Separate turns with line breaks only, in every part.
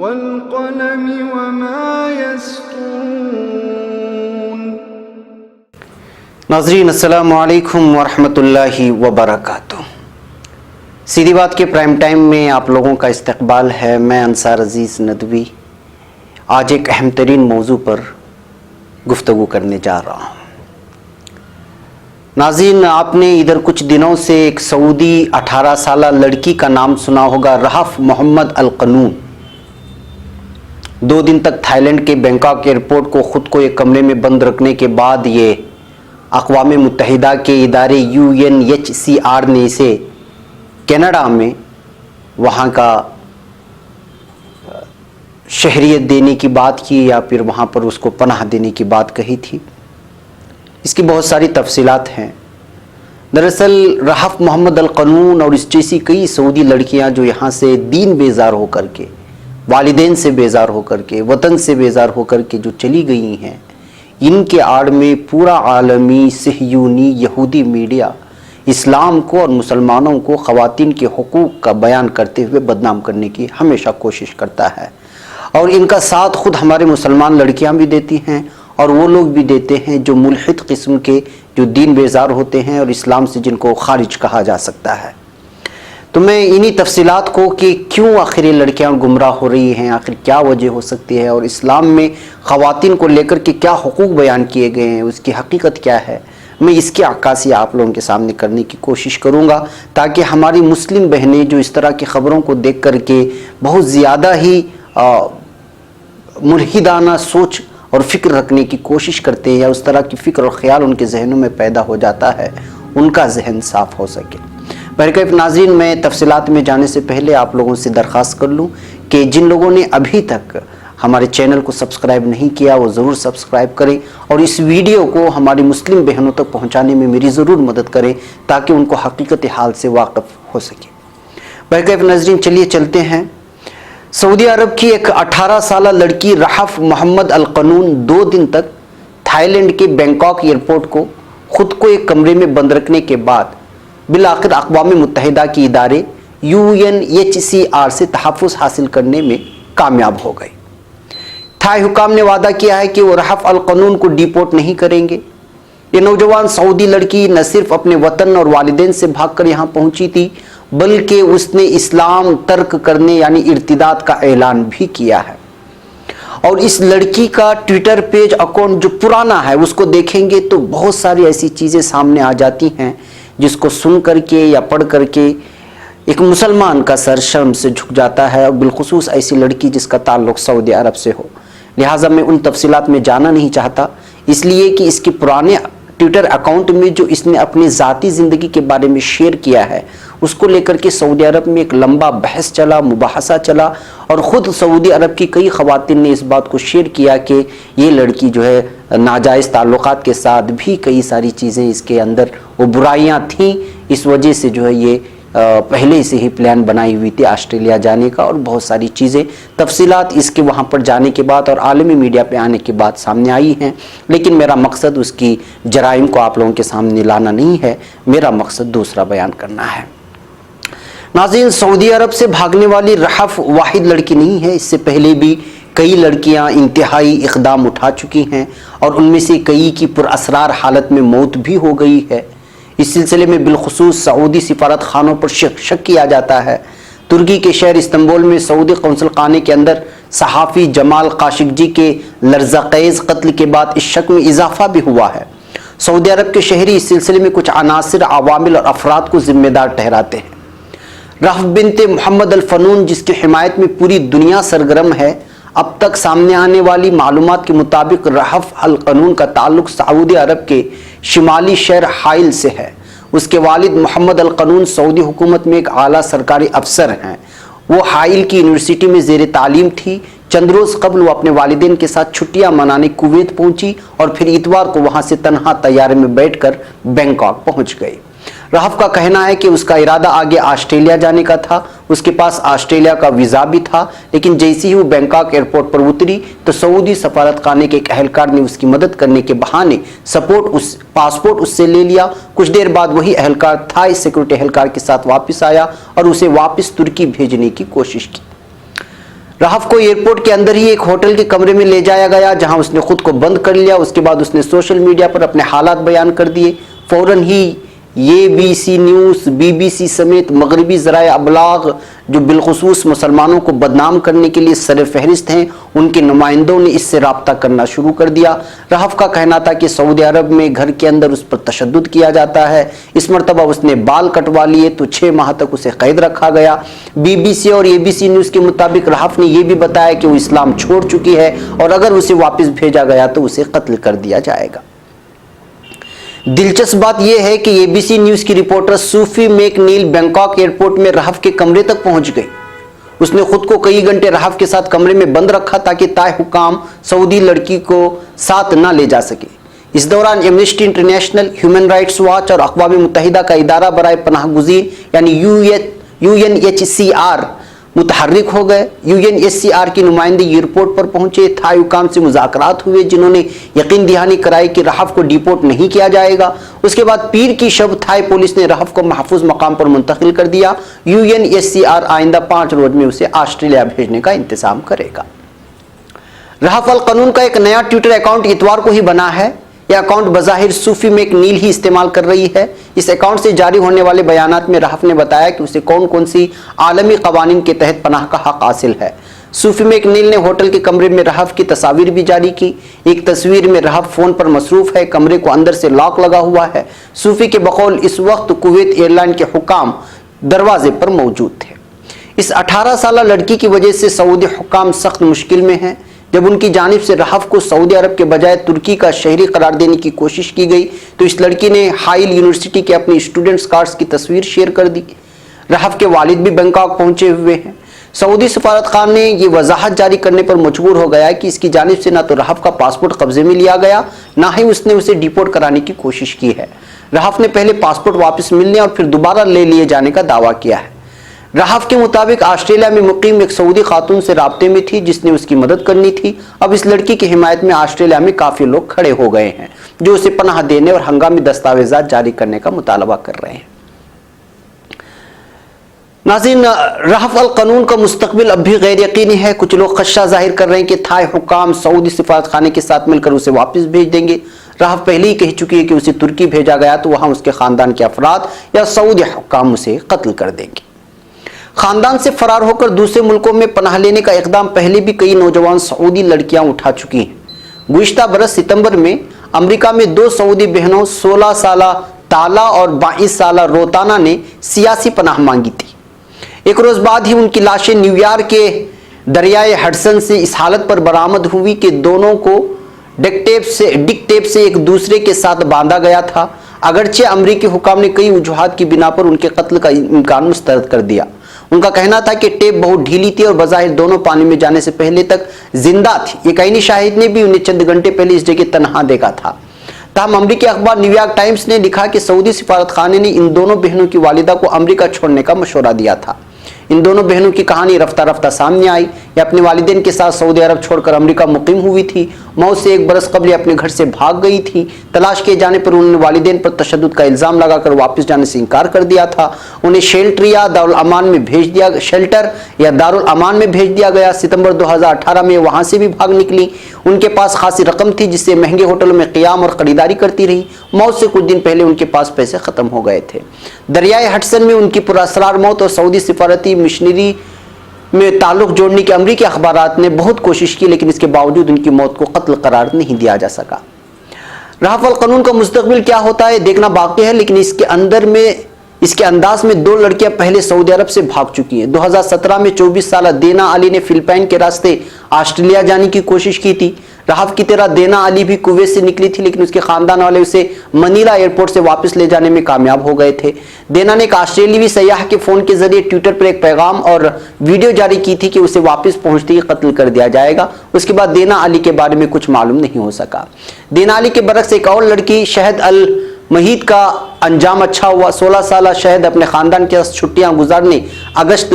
والقلم وما يسطرون۔
ناظرین السلام علیکم ورحمۃ اللہ وبرکاتہ۔ سیدھی بات کے پرائم ٹائم میں آپ لوگوں کا استقبال ہے۔ میں انصار عزیز ندوی آج ایک اہم ترین موضوع پر گفتگو کرنے جا رہا ہوں۔ ناظرین، آپ نے ادھر کچھ دنوں سے ایک سعودی 18 سالہ لڑکی کا نام سنا ہوگا، رحف محمد القنون۔ 2 دن تک تھائی لینڈ کے بینکاک ایئرپورٹ کو خود کو ایک کمرے میں بند رکھنے کے بعد یہ اقوام متحدہ کے ادارے UNHCR نے اسے کینیڈا میں وہاں کا شہریت دینے کی بات کی یا پھر وہاں پر اس کو پناہ دینے کی بات کہی تھی۔ اس کی بہت ساری تفصیلات ہیں۔ دراصل رحف محمد القنون اور اس جیسی کئی سعودی لڑکیاں جو یہاں سے دین بیزار ہو کر کے، والدین سے بیزار ہو کر کے، وطن سے بیزار ہو کر کے جو چلی گئی ہیں، ان کے آڑ میں پورا عالمی صہیونی یہودی میڈیا اسلام کو اور مسلمانوں کو خواتین کے حقوق کا بیان کرتے ہوئے بدنام کرنے کی ہمیشہ کوشش کرتا ہے، اور ان کا ساتھ خود ہمارے مسلمان لڑکیاں بھی دیتی ہیں اور وہ لوگ بھی دیتے ہیں جو ملحد قسم کے، جو دین بیزار ہوتے ہیں اور اسلام سے جن کو خارج کہا جا سکتا ہے۔ تو میں انہی تفصیلات کو کہ کیوں آخر یہ لڑکیاں گمراہ ہو رہی ہیں، آخر کیا وجہ ہو سکتی ہے، اور اسلام میں خواتین کو لے کر کے کیا حقوق بیان کیے گئے ہیں، اس کی حقیقت کیا ہے، میں اس کی عکاسی آپ لوگوں کے سامنے کرنے کی کوشش کروں گا، تاکہ ہماری مسلم بہنیں جو اس طرح کی خبروں کو دیکھ کر کے بہت زیادہ ہی ملحدانہ سوچ اور فکر رکھنے کی کوشش کرتے ہیں، یا اس طرح کی فکر اور خیال ان کے ذہنوں میں پیدا ہو جاتا ہے، ان کا ذہن صاف ہو سکے۔ برکیف ناظرین، میں تفصیلات میں جانے سے پہلے آپ لوگوں سے درخواست کر لوں کہ جن لوگوں نے ابھی تک ہمارے چینل کو سبسکرائب نہیں کیا وہ ضرور سبسکرائب کریں، اور اس ویڈیو کو ہماری مسلم بہنوں تک پہنچانے میں میری ضرور مدد کریں تاکہ ان کو حقیقت حال سے واقف ہو سکے۔ برکیف ناظرین، چلیے چلتے ہیں۔ سعودی عرب کی ایک 18 سالہ لڑکی رحف محمد القنون 2 دن تک تھائی لینڈ کے بینکاک ایئرپورٹ کو خود کو ایک کمرے میں بند رکھنے کے بعد بالآخر اقوام متحدہ کے ادارے UNHCR سے تحفظ حاصل کرنے میں کامیاب ہو گئی۔ تھائی حکام نے وعدہ کیا ہے کہ وہ رحف القنون کو ڈیپورٹ نہیں کریں گے۔ یہ نوجوان سعودی لڑکی نہ صرف اپنے وطن اور والدین سے بھاگ کر یہاں پہنچی تھی، بلکہ اس نے اسلام ترک کرنے یعنی ارتداد کا اعلان بھی کیا ہے۔ اور اس لڑکی کا ٹویٹر پیج اکاؤنٹ جو پرانا ہے اس کو دیکھیں گے تو بہت ساری ایسی چیزیں سامنے آ جاتی ہیں جس کو سن کر کے یا پڑھ کر کے ایک مسلمان کا سر شرم سے جھک جاتا ہے، اور بالخصوص ایسی لڑکی جس کا تعلق سعودی عرب سے ہو۔ لہٰذا میں ان تفصیلات میں جانا نہیں چاہتا، اس لیے کہ اس کے پرانے ٹویٹر اکاؤنٹ میں جو اس نے اپنی ذاتی زندگی کے بارے میں شیئر کیا ہے اس کو لے کر کے سعودی عرب میں ایک لمبا بحث چلا، مباحثہ چلا، اور خود سعودی عرب کی کئی خواتین نے اس بات کو شیئر کیا کہ یہ لڑکی جو ہے ناجائز تعلقات کے ساتھ بھی کئی ساری چیزیں اس کے اندر وہ برائیاں تھیں، اس وجہ سے جو ہے یہ پہلے سے ہی پلان بنائی ہوئی تھی آسٹریلیا جانے کا، اور بہت ساری چیزیں تفصیلات اس کے وہاں پر جانے کے بعد اور عالمی میڈیا پہ آنے کے بعد سامنے آئی ہیں۔ لیکن میرا مقصد اس کی جرائم کو آپ لوگوں کے سامنے لانا نہیں ہے، میرا مقصد دوسرا بیان کرنا ہے۔ ناظرین، سعودی عرب سے بھاگنے والی رحف واحد لڑکی نہیں ہے، اس سے پہلے بھی کئی لڑکیاں انتہائی اقدام اٹھا چکی ہیں، اور ان میں سے کئی کی پراسرار حالت میں موت بھی ہو گئی ہے۔ اس سلسلے میں بالخصوص سعودی سفارت خانوں پر شک کیا جاتا ہے۔ ترکی کے شہر استنبول میں سعودی قونصل خانے کے اندر صحافی جمال خاشقجی کے لرزخیز قتل کے بعد اس شک میں اضافہ بھی ہوا ہے۔ سعودی عرب کے شہری اس سلسلے میں کچھ عناصر، عوامل اور افراد کو ذمہ دار ٹھہراتے ہیں۔ رحف بنت محمد الفنون، جس کی حمایت میں پوری دنیا سرگرم ہے، اب تک سامنے آنے والی معلومات کے مطابق رحف القنون کا تعلق سعودی عرب کے شمالی شہر حائل سے ہے۔ اس کے والد محمد القنون سعودی حکومت میں ایک اعلیٰ سرکاری افسر ہیں۔ وہ حائل کی یونیورسٹی میں زیر تعلیم تھی۔ چند روز قبل وہ اپنے والدین کے ساتھ چھٹیاں منانے کویت پہنچی، اور پھر اتوار کو وہاں سے تنہا طیارے میں بیٹھ کر بینکاک پہنچ گئی۔ رحف کا کہنا ہے کہ اس کا ارادہ آگے آسٹریلیا جانے کا تھا، اس کے پاس آسٹریلیا کا ویزا بھی تھا، لیکن جیسے ہی وہ بینکاک ایئرپورٹ پر اتری تو سعودی سفارت خانے کے ایک اہلکار نے اس کی مدد کرنے کے بہانے پاسپورٹ اس سے لے لیا۔ کچھ دیر بعد وہی اہلکار تھائی سیکورٹی اہلکار کے ساتھ واپس آیا اور اسے واپس ترکی بھیجنے کی کوشش کی۔ رہف کو ایئرپورٹ کے اندر ہی ایک ہوٹل کے کمرے میں لے جایا گیا جہاں اس نے خود کو بند کر لیا۔ اس کے بعد اس نے سوشل میڈیا پر اپنے حالات بیان کر دیے۔ فوراً ہی یہ ABC نیوز، BBC سمیت مغربی ذرائع ابلاغ جو بالخصوص مسلمانوں کو بدنام کرنے کے لیے سر فہرست ہیں، ان کے نمائندوں نے اس سے رابطہ کرنا شروع کر دیا۔ رہف کا کہنا تھا کہ سعودی عرب میں گھر کے اندر اس پر تشدد کیا جاتا ہے۔ اس مرتبہ اس نے بال کٹوا لیے تو 6 ماہ تک اسے قید رکھا گیا۔ BBC اور ABC نیوز کے مطابق رہف نے یہ بھی بتایا کہ وہ اسلام چھوڑ چکی ہے اور اگر اسے واپس بھیجا گیا تو اسے قتل کر دیا جائے گا۔ دلچسپ بات یہ ہے کہ ABC نیوز کی رپورٹر صوفی میک نیل بینکاک ایئرپورٹ میں رہف کے کمرے تک پہنچ گئی۔ اس نے خود کو کئی گھنٹے رہف کے ساتھ کمرے میں بند رکھا تاکہ طے حکام سعودی لڑکی کو ساتھ نہ لے جا سکے۔ اس دوران Amnesty international, human rights watch اور اقوام متحدہ کا ادارہ برائے پناہ گزین یعنی UNHCR متحرک ہو گئے۔ UNHCR کی نمائندے ایئرپورٹ پر پہنچے، تھائی حکام سے مذاکرات ہوئے جنہوں نے یقین دہانی کرائی کہ رہف کو ڈیپورٹ نہیں کیا جائے گا۔ اس کے بعد پیر کی شب تھائی پولیس نے رہف کو محفوظ مقام پر منتقل کر دیا۔ UNHCR آئندہ 5 روز میں اسے آسٹریلیا بھیجنے کا انتظام کرے گا۔ رہف القنون کا ایک نیا ٹویٹر اکاؤنٹ اتوار کو ہی بنا ہے۔ یہ اکاؤنٹ بظاہر صوفی میک نیل ہی استعمال کر رہی ہے۔ اس اکاؤنٹ سے جاری ہونے والے بیانات میں رہف نے بتایا کہ اسے کون سی عالمی قوانین کے تحت پناہ کا حق حاصل ہے۔ صوفی میک نیل نے ہوٹل کے کمرے میں رہف کی تصاویر بھی جاری کی۔ ایک تصویر میں رہف فون پر مصروف ہے، کمرے کو اندر سے لاک لگا ہوا ہے۔ صوفی کے بقول اس وقت کویت ایئر لائن کے حکام دروازے پر موجود تھے۔ اس 18 سالہ لڑکی کی وجہ سے سعودی حکام سخت مشکل میں ہیں۔ جب ان کی جانب سے رہف کو سعودی عرب کے بجائے ترکی کا شہری قرار دینے کی کوشش کی گئی تو اس لڑکی نے ہائل یونیورسٹی کے اپنی اسٹوڈنٹس کارڈز کی تصویر شیئر کر دی۔ رہف کے والد بھی بینکاک پہنچے ہوئے ہیں۔ سعودی سفارت خان نے یہ وضاحت جاری کرنے پر مجبور ہو گیا کہ اس کی جانب سے نہ تو رہف کا پاسپورٹ قبضے میں لیا گیا، نہ ہی اس نے اسے ڈیپورٹ کرانے کی کوشش کی ہے۔ رہف نے پہلے پاسپورٹ واپس ملنے اور پھر دوبارہ لے لیے جانے کا دعویٰ کیا ہے۔ رہف کے مطابق آسٹریلیا میں مقیم ایک سعودی خاتون سے رابطے میں تھی جس نے اس کی مدد کرنی تھی۔ اب اس لڑکی کی حمایت میں آسٹریلیا میں کافی لوگ کھڑے ہو گئے ہیں جو اسے پناہ دینے اور ہنگامی دستاویزات جاری کرنے کا مطالبہ کر رہے ہیں۔ ناظرین، رہف القنون کا مستقبل اب بھی غیر یقینی ہے۔ کچھ لوگ خدشہ ظاہر کر رہے ہیں کہ تھائی حکام سعودی سفارت خانے کے ساتھ مل کر اسے واپس بھیج دیں گے۔ رہف پہلے ہی کہہ چکی ہے کہ اسے ترکی بھیجا گیا تو وہاں اس کے خاندان کے افراد یا سعودی حکام اسے قتل کر دیں گے۔ خاندان سے فرار ہو کر دوسرے ملکوں میں پناہ لینے کا اقدام پہلے بھی کئی نوجوان سعودی لڑکیاں اٹھا چکی ہیں۔ گزشتہ برس ستمبر میں امریکہ میں 2 سعودی بہنوں 16 سالہ تالا اور 22 سالہ روتانا نے سیاسی پناہ مانگی تھی۔ ایک روز بعد ہی ان کی لاشیں نیویارک کے دریائے ہڈسن سے اس حالت پر برآمد ہوئی کہ دونوں کو ڈک ٹیپ سے ایک دوسرے کے ساتھ باندھا گیا تھا۔ اگرچہ امریکی حکام نے کئی وجوہات کی بنا پر ان کے قتل کا امکان مسترد کر دیا۔ ان کا کہنا تھا کہ ٹیپ بہت ڈھیلی تھی اور بظاہر دونوں پانی میں جانے سے پہلے تک زندہ تھی۔ ایک عینی شاہد نے بھی انہیں چند گھنٹے پہلے اس جگہ تنہا دیکھا تھا۔ تاہم امریکی اخبار نیویارک ٹائمز نے لکھا کہ سعودی سفارت خانے نے ان دونوں بہنوں کی والدہ کو امریکہ چھوڑنے کا مشورہ دیا تھا۔ ان دونوں بہنوں کی کہانی رفتہ رفتہ سامنے آئی۔ یہ اپنے والدین کے ساتھ سعودی عرب چھوڑ کر امریکہ مقیم ہوئی تھی۔ موت سے 1 برس قبل اپنے گھر سے بھاگ گئی تھی۔ تلاش کیے جانے پر انہوں نے والدین پر تشدد کا الزام لگا کر واپس جانے سے انکار کر دیا تھا۔ انہیں شیلٹر یا دارالامان میں بھیج دیا گیا۔ ستمبر 2018 میں وہاں سے بھی بھاگ نکلی۔ ان کے پاس خاصی رقم تھی جس سے مہنگے ہوٹلوں میں قیام اور خریداری کرتی رہی۔ موت سے کچھ دن پہلے ان کے پاس پیسے ختم ہو گئے تھے۔ دریائے ہڈسن میں ان کی پراسرار موت اور سعودی سفارتی مشنری میں تعلق جوڑنے کے امریکی اخبارات نے بہت کوشش کی لیکن اس کے باوجود ان کی موت کو قتل قرار نہیں دیا جا سکا۔ رہف القنون کا مستقبل کیا ہوتا ہے دیکھنا باقی ہے، لیکن اس کے انداز میں 2 لڑکیاں پہلے سعودی عرب سے بھاگ چکی ہیں۔ 2017 میں 24 سالہ دینا علی نے فلپائن کے راستے آسٹریلیا جانے کی کوشش کی تھی۔ رہف کی طرح دینا علی بھی کویت سے نکلی تھی لیکن اس کے خاندان والے اسے منیلا ایئرپورٹ سے واپس لے جانے میں کامیاب ہو گئے تھے۔ دینا نے ایک آسٹریلیوی سیاح کے فون کے ذریعے ٹویٹر پر ایک پیغام اور ویڈیو جاری کی تھی کہ اسے واپس پہنچتے ہی قتل کر دیا جائے گا۔ اس کے بعد دینا علی کے بارے میں کچھ معلوم نہیں ہو سکا۔ دینا علی کے برعکس ایک اور لڑکی شہد المحید کا انجام اچھا ہوا۔ 16 سالہ شہد اپنے خاندان کے ساتھ چھٹیاں گزارنے اگست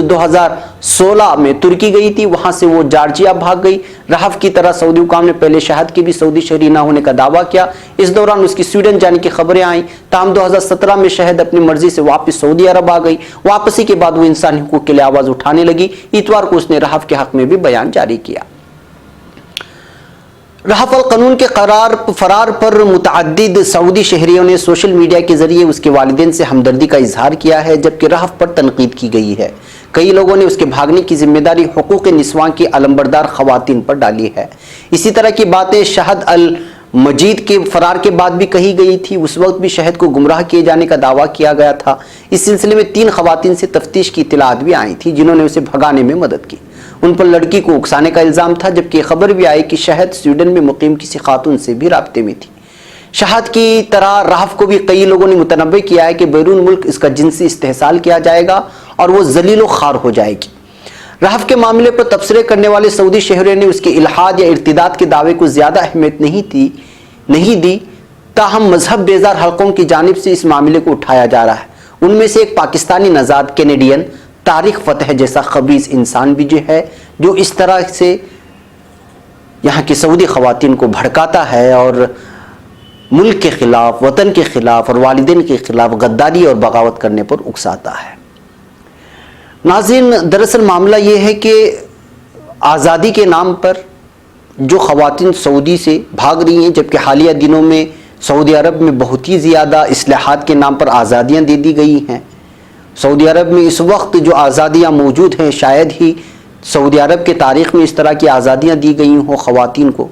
16 میں ترکی گئی تھی، وہاں سے وہ جارجیا بھاگ گئی۔ رہف کی طرح سعودی حکام نے پہلے شہد کے بھی سعودی شہری نہ ہونے کا دعویٰ کیا۔ اس دوران اس کی سویڈن جانے کی خبریں آئیں، تاہم 2017 میں شہد اپنی مرضی سے واپس سعودی عرب آ گئی۔ واپسی کے بعد وہ انسانی حقوق کے لیے آواز اٹھانے لگی۔ اتوار کو اس نے رہف کے حق میں بھی بیان جاری کیا۔ رہف القانون کے فرار پر متعدد سعودی شہریوں نے سوشل میڈیا کے ذریعے اس کے والدین سے ہمدردی کا اظہار کیا ہے، جبکہ رہف پر تنقید کی گئی ہے۔ کئی لوگوں نے اس کے بھاگنے کی ذمہ داری حقوق نسواں کی علمبردار خواتین پر ڈالی ہے۔ اسی طرح کی باتیں شہد المجید کے فرار کے بعد بھی کہی گئی تھی۔ اس وقت بھی شہد کو گمراہ کیے جانے کا دعویٰ کیا گیا تھا۔ اس سلسلے میں 3 خواتین سے تفتیش کی اطلاعات بھی آئی تھی جنہوں نے اسے بھگانے میں مدد کی۔ ان پر لڑکی کو اکسانے کا الزام تھا، جبکہ خبر بھی آئی کہ شہد سویڈن میں مقیم کسی خاتون سے بھی رابطے میں تھی۔ شہد کی طرح رہف کو بھی کئی لوگوں نے متنبع کیا ہے کہ بیرون ملک اس کا جنسی استحصال کیا جائے گا اور وہ ذلیل و خوار ہو جائے گی۔ رہف کے معاملے پر تبصرے کرنے والے سعودی شہریوں نے اس کے الحاد یا ارتداد کے دعوے کو زیادہ اہمیت نہیں دی، تاہم مذہب بیزار حلقوں کی جانب سے اس معاملے کو اٹھایا جا رہا ہے۔ ان میں سے ایک پاکستانی نژاد کینیڈین طارق فتح جیسا خبیث انسان بھی ہے، جو اس طرح سے یہاں کی سعودی خواتین کو بھڑکاتا ہے اور ملک کے خلاف، وطن کے خلاف اور والدین کے خلاف غداری اور بغاوت کرنے پر اکساتا ہے۔ ناظرین، دراصل معاملہ یہ ہے کہ آزادی کے نام پر جو خواتین سعودی سے بھاگ رہی ہیں، جبکہ حالیہ دنوں میں سعودی عرب میں بہت ہی زیادہ اصلاحات کے نام پر آزادیاں دے دی گئی ہیں۔ سعودی عرب میں اس وقت جو آزادیاں موجود ہیں، شاید ہی سعودی عرب کے تاریخ میں اس طرح کی آزادیاں دی گئی ہوں خواتین کو۔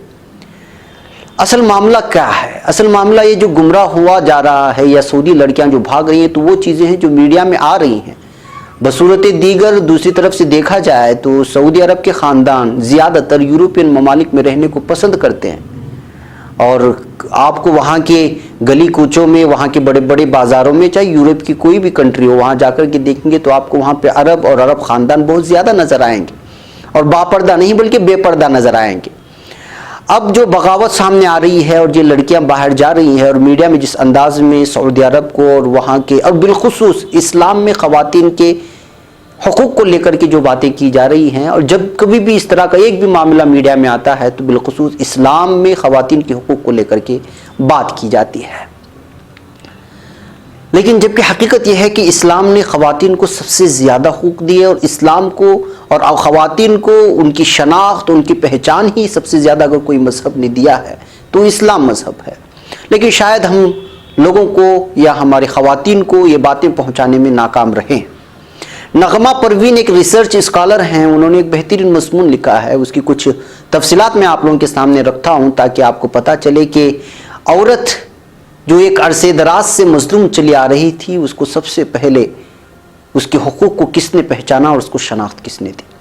اصل معاملہ کیا ہے؟ اصل معاملہ یہ جو گمراہ ہوا جا رہا ہے یا سعودی لڑکیاں جو بھاگ رہی ہیں، تو وہ چیزیں ہیں جو میڈیا میں آ رہی ہیں۔ بصورت دیگر دوسری طرف سے دیکھا جائے تو سعودی عرب کے خاندان زیادہ تر یورپین ممالک میں رہنے کو پسند کرتے ہیں، اور آپ کو وہاں کے گلی کوچوں میں، وہاں کے بڑے بڑے بازاروں میں، چاہے یورپ کی کوئی بھی کنٹری ہو، وہاں جا کر کے دیکھیں گے تو آپ کو وہاں پہ عرب اور عرب خاندان بہت زیادہ نظر آئیں گے، اور باپردہ نہیں بلکہ بے پردہ نظر آئیں گے۔ اب جو بغاوت سامنے آ رہی ہے اور یہ لڑکیاں باہر جا رہی ہیں، اور میڈیا میں جس انداز میں سعودی عرب کو اور وہاں کے اور بالخصوص اسلام میں خواتین کے حقوق کو لے کر کے جو باتیں کی جا رہی ہیں، اور جب کبھی بھی اس طرح کا ایک بھی معاملہ میڈیا میں آتا ہے تو بالخصوص اسلام میں خواتین کے حقوق کو لے کر کے بات کی جاتی ہے، لیکن جبکہ حقیقت یہ ہے کہ اسلام نے خواتین کو سب سے زیادہ حقوق دیے، اور اسلام کو اور خواتین کو ان کی شناخت، ان کی پہچان ہی سب سے زیادہ اگر کوئی مذہب نے دیا ہے تو اسلام مذہب ہے، لیکن شاید ہم لوگوں کو یا ہمارے خواتین کو یہ باتیں پہنچانے میں ناکام رہے۔ نغمہ پروین ایک ریسرچ اسکالر ہیں، انہوں نے ایک بہترین مضمون لکھا ہے، اس کی کچھ تفصیلات میں آپ لوگوں کے سامنے رکھتا ہوں تاکہ آپ کو پتہ چلے کہ عورت جو ایک عرصے دراز سے مظلوم چلی آ رہی تھی، اس کو سب سے پہلے اس کے حقوق کو کس نے پہچانا اور اس کو شناخت کس نے دی۔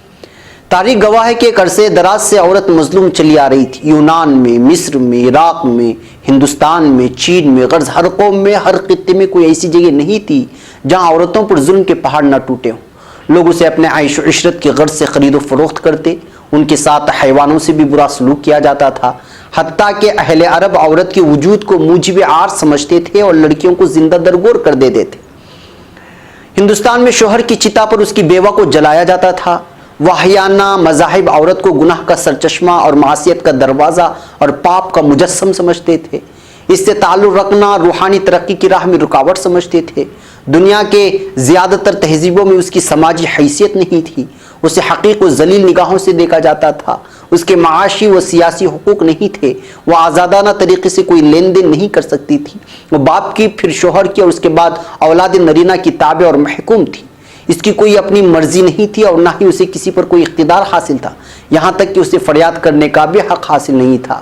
تاریخ گواہ ہے کہ ایک عرصے دراز سے عورت مظلوم چلی آ رہی تھی، یونان میں، مصر میں، عراق میں، ہندوستان میں، چین میں، غرض ہر قوم میں، ہر خطے میں کوئی ایسی جگہ نہیں تھی جہاں عورتوں پر ظلم کے پہاڑ نہ ٹوٹے ہوں۔ لوگ اسے اپنے عیش و عشرت کی غرض سے خرید و فروخت کرتے، ان کے ساتھ حیوانوں سے بھی برا سلوک کیا جاتا تھا، حتیٰ کہ اہل عرب عورت کے وجود کو موجب عار سمجھتے تھے اور لڑکیوں کو زندہ درگور کر دیتے تھے۔ ہندوستان میں شوہر کی چتا پر اس کی بیوہ کو جلایا جاتا تھا۔ واہیانہ مذاہب عورت کو گناہ کا سرچشمہ اور معصیت کا دروازہ اور پاپ کا مجسم سمجھتے تھے، اس سے تعلق رکھنا روحانی ترقی کی راہ میں رکاوٹ سمجھتے تھے۔ دنیا کے زیادہ تر تہذیبوں میں اس کی سماجی حیثیت نہیں تھی، اسے حقیق و ذلیل نگاہوں سے دیکھا جاتا تھا، اس کے معاشی و سیاسی حقوق نہیں تھے، وہ آزادانہ طریقے سے کوئی لین دین نہیں کر سکتی تھی، وہ باپ کی، پھر شوہر کی اور اس کے بعد اولاد نرینہ کی تابع اور محکوم تھی، اس کی کوئی اپنی مرضی نہیں تھی اور نہ ہی اسے کسی پر کوئی اقتدار حاصل تھا، یہاں تک کہ اسے فریاد کرنے کا بھی حق حاصل نہیں تھا۔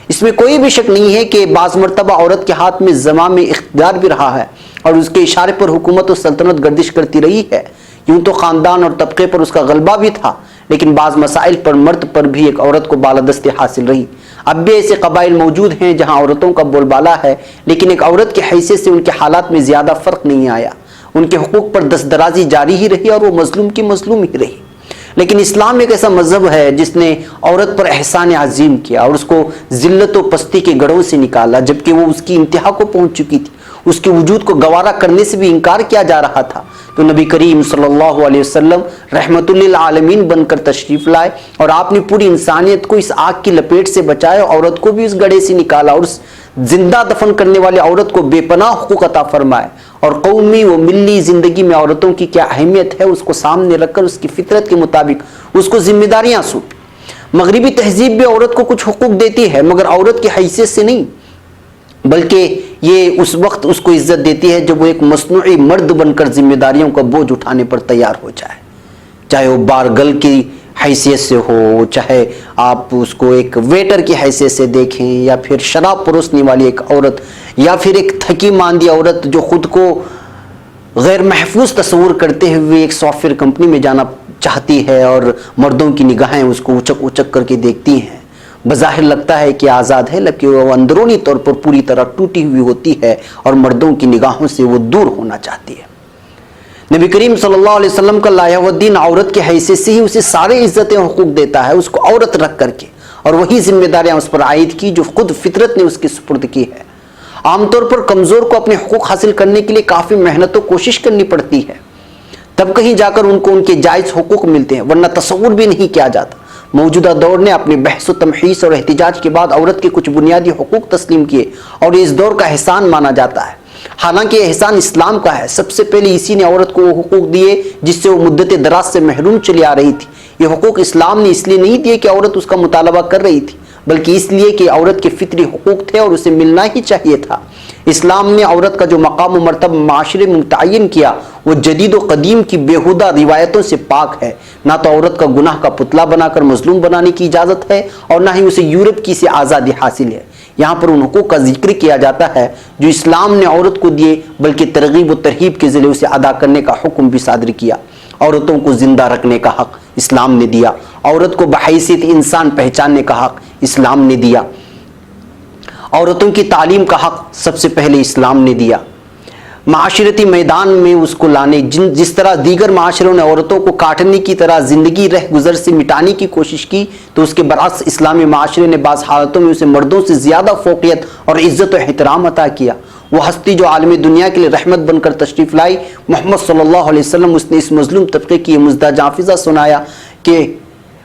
اس میں کوئی بھی شک نہیں ہے کہ بعض مرتبہ عورت کے ہاتھ میں زمام اقتدار بھی رہا ہے اور اس کے اشارے پر حکومت و سلطنت گردش کرتی رہی ہے، یوں تو خاندان اور طبقے پر اس کا غلبہ بھی تھا، لیکن بعض مسائل پر مرد پر بھی ایک عورت کو بالادستی حاصل رہی۔ اب بھی ایسے قبائل موجود ہیں جہاں عورتوں کا بول بالا ہے، لیکن ایک عورت کی حیثیت سے ان کے حالات میں زیادہ فرق نہیں آیا، ان کے حقوق پر دستدرازی جاری ہی رہی اور وہ مظلوم کی مظلوم ہی رہی۔ لیکن اسلام ایک ایسا مذہب ہے جس نے عورت پر احسان عظیم کیا اور اس کو ذلت و پستی کے گڑھوں سے نکالا، جبکہ وہ اس کی انتہا کو پہنچ چکی تھی، اس کے وجود کو گوارا کرنے سے بھی انکار کیا جا رہا تھا، تو نبی کریم صلی اللہ علیہ وسلم رحمت للعالمین بن کر تشریف لائے اور آپ نے پوری انسانیت کو اس آگ کی لپیٹ سے بچایا، عورت کو بھی اس گڑھے سے نکالا اور اس زندہ دفن کرنے والی عورت کو بے پناہ حقوق عطا فرمائے، اور قومی و ملی زندگی میں عورتوں کی کیا اہمیت ہے اس کو سامنے رکھ کر اس کی فطرت کے مطابق اس کو ذمہ داریاں سونپی۔ مغربی تہذیب بھی عورت کو کچھ حقوق دیتی ہے مگر عورت کی حیثیت سے نہیں، بلکہ یہ اس وقت اس کو عزت دیتی ہے جب وہ ایک مصنوعی مرد بن کر ذمہ داریوں کا بوجھ اٹھانے پر تیار ہو جائے، چاہے وہ بارگل کی حیثیت سے ہو، چاہے آپ اس کو ایک ویٹر کی حیثیت سے دیکھیں، یا پھر شراب پروسنے والی ایک عورت، یا پھر ایک تھکی ماندی عورت جو خود کو غیر محفوظ تصور کرتے ہوئے ایک سافٹ ویئر کمپنی میں جانا چاہتی ہے اور مردوں کی نگاہیں اس کو اچک اچک کر کے دیکھتی ہیں۔ بظاہر لگتا ہے کہ آزاد ہے لیکن وہ اندرونی طور پر پوری طرح ٹوٹی ہوئی ہوتی ہے اور مردوں کی نگاہوں سے وہ دور ہونا چاہتی ہے۔ نبی کریم صلی اللہ علیہ وسلم کا لائحہ الدین عورت کی حیثیت سے ہی اسے سارے عزتیں حقوق دیتا ہے، اس کو عورت رکھ کر کے، اور وہی ذمہ داریاں اس پر عائد کی جو خود فطرت نے اس کی سپرد کی ہے۔ عام طور پر کمزور کو اپنے حقوق حاصل کرنے کے لیے کافی محنت و کوشش کرنی پڑتی ہے، تب کہیں جا کر ان کو ان کے جائز حقوق ملتے ہیں، ورنہ تصور بھی نہیں کیا جاتا۔ موجودہ دور نے اپنے بحث و تمحیص اور احتجاج کے بعد عورت کے کچھ بنیادی حقوق تسلیم کیے اور اس دور کا احسان مانا جاتا ہے، حالانکہ یہ احسان اسلام کا ہے۔ سب سے پہلے اسی نے عورت کو وہ حقوق دیے جس سے وہ مدت دراز سے محروم چلی آ رہی تھی۔ یہ حقوق اسلام نے اس لیے نہیں دیے کہ عورت اس کا مطالبہ کر رہی تھی، بلکہ اس لیے کہ عورت کے فطری حقوق تھے اور اسے ملنا ہی چاہیے تھا۔ اسلام نے عورت کا جو مقام و مرتبہ معاشرے میں متعین کیا وہ جدید و قدیم کی بیہودہ روایتوں سے پاک ہے۔ نہ تو عورت کا گناہ کا پتلا بنا کر مظلوم بنانے کی اجازت ہے اور نہ ہی اسے یورپ کی سے آزادی حاصل ہے۔ یہاں پر ان حقوق کا ذکر کیا جاتا ہے جو اسلام نے عورت کو دیے، بلکہ ترغیب و ترہیب کے ذریعے اسے ادا کرنے کا حکم بھی صادر کیا۔ عورتوں کو زندہ رکھنے کا حق اسلام نے دیا، عورت کو بحیثیت انسان پہچاننے کا حق اسلام نے دیا، عورتوں کی تعلیم کا حق سب سے پہلے اسلام نے دیا۔ معاشرتی میدان میں اس کو لانے، جس طرح دیگر معاشروں نے عورتوں کو کاٹنے کی طرح زندگی رہ گزر سے مٹانے کی کوشش کی، تو اس کے برعکس اسلامی معاشرے نے بعض حالتوں میں اسے مردوں سے زیادہ فوقیت اور عزت و احترام عطا کیا۔ وہ ہستی جو عالم دنیا کے لیے رحمت بن کر تشریف لائی، محمد صلی اللہ علیہ وسلم، اس نے اس مظلوم طبقے کی یہ مزدہ جافظہ سنایا کہ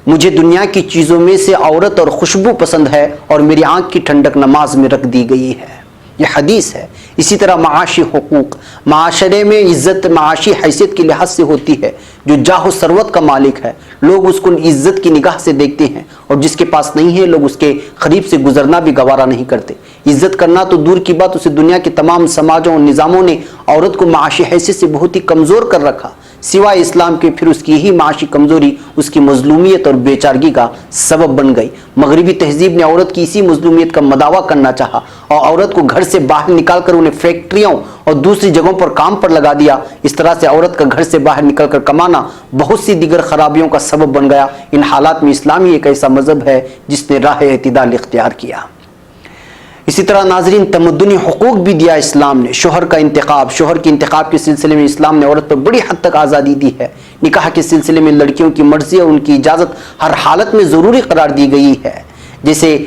مجھے دنیا کی چیزوں میں سے عورت اور خوشبو پسند ہے اور میری آنکھ کی ٹھنڈک نماز میں رکھ دی گئی ہے۔ یہ حدیث ہے۔ اسی طرح معاشی حقوق، معاشرے میں عزت معاشی حیثیت کے لحاظ سے ہوتی ہے۔ جو جاہ و ثروت کا مالک ہے لوگ اس کو عزت کی نگاہ سے دیکھتے ہیں، اور جس کے پاس نہیں ہے لوگ اس کے قریب سے گزرنا بھی گوارا نہیں کرتے۔ عزت کرنا تو دور کی بات، اسے دنیا کے تمام سماجوں اور نظاموں نے عورت کو معاشی حیثیت سے بہت ہی کمزور کر رکھا، سوائے اسلام کے۔ پھر اس کی یہی معاشی کمزوری اس کی مظلومیت اور بیچارگی کا سبب بن گئی۔ مغربی تہذیب نے عورت کی اسی مظلومیت کا مداوع کرنا چاہا اور عورت کو گھر سے باہر نکال کر انہیں فیکٹریوں اور دوسری جگہوں پر کام پر لگا دیا۔ اس طرح سے عورت کا گھر سے باہر نکل کر کمانا بہت سی دیگر خرابیوں کا سبب بن گیا۔ ان حالات میں اسلام ہی ایک ایسا مذہب ہے جس نے راہ اعتدال اختیار کیا۔ اسی طرح ناظرین، تمدنی حقوق بھی دیا اسلام نے۔ شوہر کا انتخاب، شوہر کے انتخاب کے سلسلے میں اسلام نے عورت پر بڑی حد تک آزادی دی ہے۔ نکاح کے سلسلے میں لڑکیوں کی مرضی اور ان کی اجازت ہر حالت میں ضروری قرار دی گئی ہے۔ جیسے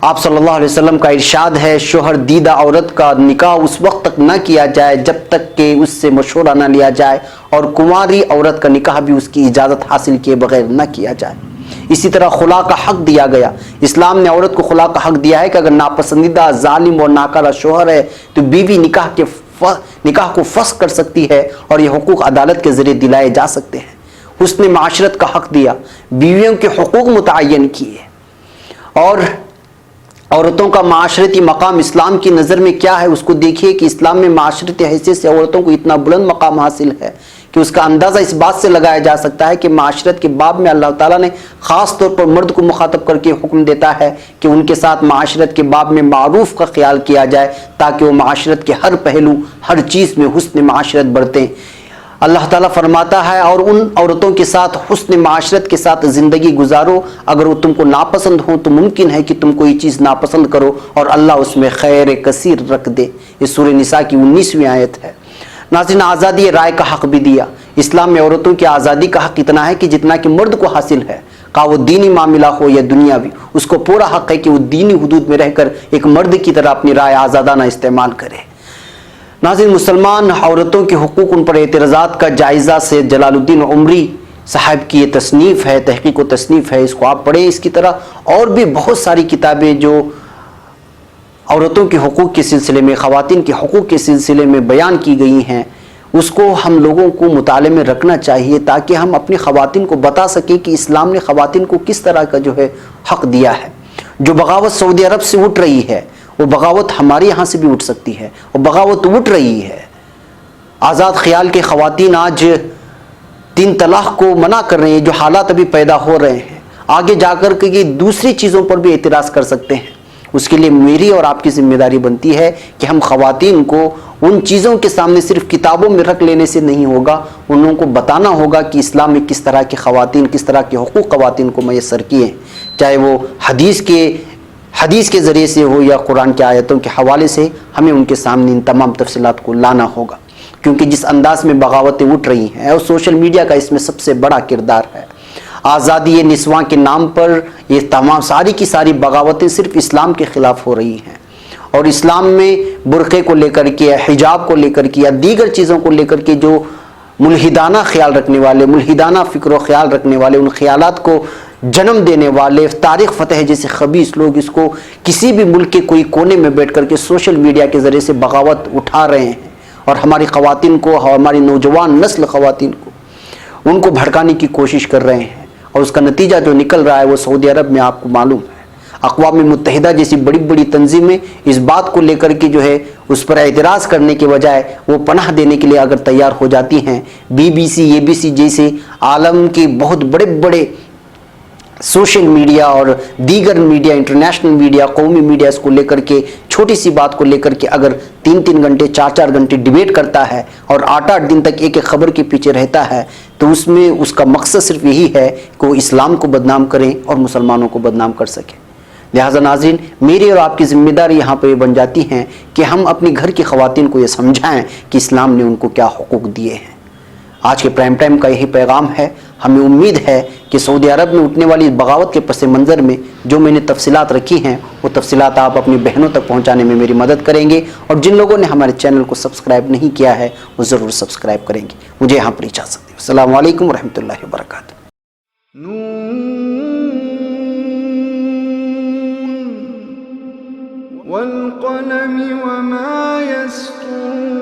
آپ صلی اللہ علیہ وسلم کا ارشاد ہے، شوہر دیدہ عورت کا نکاح اس وقت تک نہ کیا جائے جب تک کہ اس سے مشورہ نہ لیا جائے، اور کنواری عورت کا نکاح بھی اس کی اجازت حاصل کیے بغیر نہ کیا جائے۔ اسی طرح خلا کا حق دیا گیا۔ اسلام نے عورت کو خلا کا حق دیا ہے کہ اگر ناپسندیدہ، ظالم اور ناکارہ شوہر ہے تو بیوی نکاح کو فسخ کر سکتی ہے، اور یہ حقوق عدالت کے ذریعے دلائے جا سکتے ہیں۔ حسن معاشرت کا حق دیا، بیویوں کے حقوق متعین کیے، اور عورتوں کا معاشرتی مقام اسلام کی نظر میں کیا ہے اس کو دیکھیے کہ اسلام میں معاشرتی حیثیت سے عورتوں کو اتنا بلند مقام حاصل ہے کہ اس کا اندازہ اس بات سے لگایا جا سکتا ہے کہ معاشرت کے باب میں اللہ تعالیٰ نے خاص طور پر مرد کو مخاطب کر کے حکم دیتا ہے کہ ان کے ساتھ معاشرت کے باب میں معروف کا خیال کیا جائے، تاکہ وہ معاشرت کے ہر پہلو، ہر چیز میں حسن معاشرت برتیں۔ اللہ تعالیٰ فرماتا ہے، اور ان عورتوں کے ساتھ حسن معاشرت کے ساتھ زندگی گزارو اگر وہ تم کو ناپسند ہوں تو ممکن ہے کہ تم کو یہ چیز ناپسند کرو، اور اللہ اس میں خیر کثیر رکھ دے۔ یہ سورہ نساء کی 19ویں آیت ہے۔ ناظرین، آزادی رائے کا حق بھی دیا۔ اسلام میں عورتوں کی آزادی کا حق اتنا ہے کہ جتنا کہ مرد کو حاصل ہے، خواہ وہ دینی معاملہ ہو یا دنیاوی، اس کو پورا حق ہے کہ وہ دینی حدود میں رہ کر ایک مرد کی طرح اپنی رائے آزادانہ استعمال کرے۔ ناظرین، مسلمان عورتوں کے حقوق، ان پر اعتراضات کا جائزہ سے جلال الدین عمری صاحب کی یہ تصنیف ہے، تحقیق و تصنیف ہے، اس کو آپ پڑھیں۔ اس کی طرح اور بھی بہت ساری کتابیں جو عورتوں کے حقوق کے سلسلے میں، خواتین کے حقوق کے سلسلے میں بیان کی گئی ہیں، اس کو ہم لوگوں کو مطالعے میں رکھنا چاہیے تاکہ ہم اپنی خواتین کو بتا سکیں کہ اسلام نے خواتین کو کس طرح کا جو ہے حق دیا ہے۔ جو بغاوت سعودی عرب سے اٹھ رہی ہے وہ بغاوت ہمارے یہاں سے بھی اٹھ سکتی ہے، اور بغاوت اٹھ رہی ہے۔ آزاد خیال کے خواتین آج 3 طلاق کو منع کر رہے ہیں، جو حالات ابھی پیدا ہو رہے ہیں، آگے جا کر کے یہ دوسری چیزوں پر بھی اعتراض کر سکتے ہیں۔ اس کے لیے میری اور آپ کی ذمہ داری بنتی ہے کہ ہم خواتین کو ان چیزوں کے سامنے صرف کتابوں میں رکھ لینے سے نہیں ہوگا، ان لوگوں کو بتانا ہوگا کہ اسلام میں کس طرح کی خواتین، کس طرح کے حقوق خواتین کو میسر کیے ہیں، چاہے وہ حدیث کے ذریعے سے ہو یا قرآن کی آیتوں کے حوالے سے۔ ہمیں ان کے سامنے ان تمام تفصیلات کو لانا ہوگا، کیونکہ جس انداز میں بغاوتیں اٹھ رہی ہیں، اور سوشل میڈیا کا اس میں سب سے بڑا کردار ہے۔ آزادی نسواں کے نام پر یہ تمام ساری کی ساری بغاوتیں صرف اسلام کے خلاف ہو رہی ہیں، اور اسلام میں برقعے کو لے کر کے، حجاب کو لے کر کے یا دیگر چیزوں کو لے کر کے جو ملحدانہ خیال رکھنے والے، ملحدانہ فکر و خیال رکھنے والے، ان خیالات کو جنم دینے والے طارق فتح جیسے خبیث لوگ اس کو کسی بھی ملک کے کوئی کونے میں بیٹھ کر کے سوشل میڈیا کے ذریعے سے بغاوت اٹھا رہے ہیں، اور ہماری خواتین کو، ہماری نوجوان نسل خواتین کو، ان کو بھڑکانے کی کوشش کر رہے ہیں۔ اور اس کا نتیجہ جو نکل رہا ہے وہ سعودی عرب میں آپ کو معلوم ہے، اقوام متحدہ جیسی بڑی بڑی تنظیمیں اس بات کو لے کر کے جو ہے اس پر اعتراض کرنے کے بجائے وہ پناہ دینے کے لیے اگر تیار ہو جاتی ہیں، BBC ABC جیسے عالم کے بہت بڑے بڑے سوشل میڈیا اور دیگر میڈیا، انٹرنیشنل میڈیا، قومی میڈیا، اس کو لے کر کے چھوٹی سی بات کو لے کر کے اگر 3 گھنٹے 4 گھنٹے ڈیبیٹ کرتا ہے اور 8 دن تک ایک خبر کے پیچھے رہتا ہے، تو اس میں اس کا مقصد صرف یہی ہے کہ وہ اسلام کو بدنام کریں اور مسلمانوں کو بدنام کر سکیں۔ لہٰذا ناظرین، میری اور آپ کی ذمہ داری یہاں پہ یہ بن جاتی ہیں کہ ہم اپنی گھر کی خواتین کو یہ سمجھائیں کہ اسلام نے ان کو کیا حقوق دیے ہیں۔ آج کے پرائم ٹائم کا یہی پیغام ہے۔ ہمیں امید ہے کہ سعودی عرب میں اٹھنے والی بغاوت کے پس منظر میں جو میں نے تفصیلات رکھی ہیں، وہ تفصیلات آپ اپنی بہنوں تک پہنچانے میں میری مدد کریں گے، اور جن لوگوں نے ہمارے چینل کو سبسکرائب نہیں کیا ہے وہ ضرور سبسکرائب کریں گے۔ مجھے یہاں پر اجازت دیں۔ السلام علیکم ورحمۃ اللہ وبرکاتہ۔
والقلم وما يسطرون۔